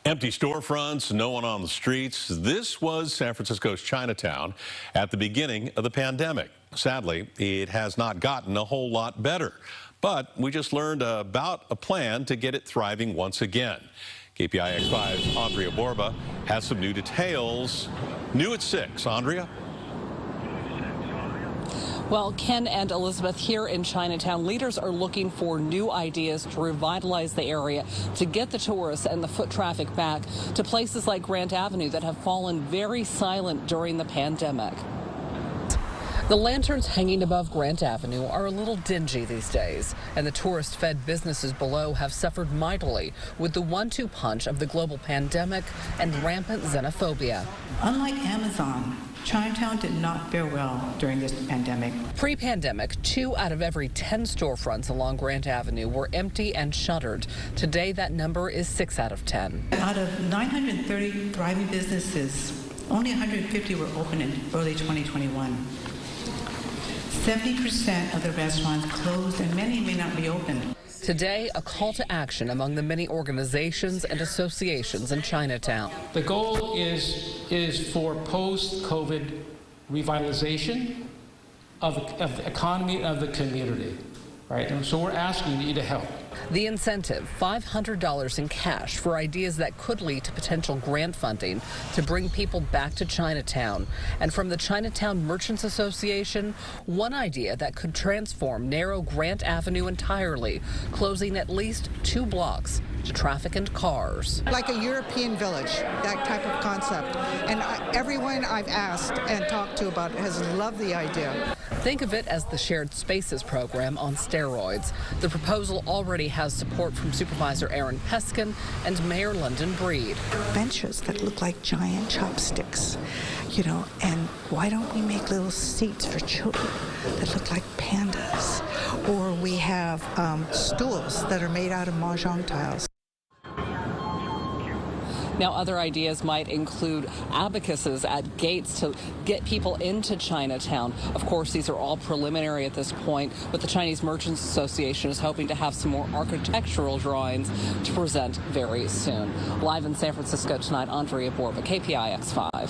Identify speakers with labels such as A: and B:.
A: Empty storefronts, no one on the streets. This was San Francisco's Chinatown at the beginning of the pandemic. Sadly, it has not gotten a whole lot better. But we just learned about a plan to get it thriving once again. KPIX5's Andria Borba has some new details. New at 6. Andria?
B: Well, Ken and Elizabeth, here in Chinatown, leaders are looking for new ideas to revitalize the area, to get the tourists and the foot traffic back to places like Grant Avenue that have fallen very silent during the pandemic. The lanterns hanging above Grant Avenue are a little dingy these days, and the tourist-fed businesses below have suffered mightily with the one-two punch of the global pandemic and rampant xenophobia.
C: Unlike Amazon, Chinatown did not fare well during this pandemic.
B: Pre-pandemic, 2 out of every 10 storefronts along Grant Avenue were empty and shuttered. Today, that number is 6 out of 10.
C: Out of 930 thriving businesses, only 150 were open in early 2021. 70% of the restaurants closed and many may not reopen.
B: Today, a call to action among the many organizations and associations in Chinatown.
D: The goal is for post-COVID revitalization of the economy of the community, right? And so we're asking you to help.
B: The incentive, $500 in cash for ideas that could lead to potential grant funding to bring people back to Chinatown. And from the Chinatown Merchants Association, one idea that could transform narrow Grant Avenue entirely, closing at least 2 blocks to traffic and cars.
E: Like a European village, that type of concept. And everyone I've asked and talked to about it has loved the idea.
B: Think of it as the Shared Spaces program on steroids. The proposal already has support from Supervisor Aaron Peskin and Mayor London Breed.
E: Benches that look like giant chopsticks, you know, and why don't we make little seats for children that look like pandas? Or we have stools that are made out of mahjong tiles.
B: Now, other ideas might include abacuses at gates to get people into Chinatown. Of course, these are all preliminary at this point, but the Chinese Merchants Association is hoping to have some more architectural drawings to present very soon. Live in San Francisco tonight, Andria Borba, KPIX5.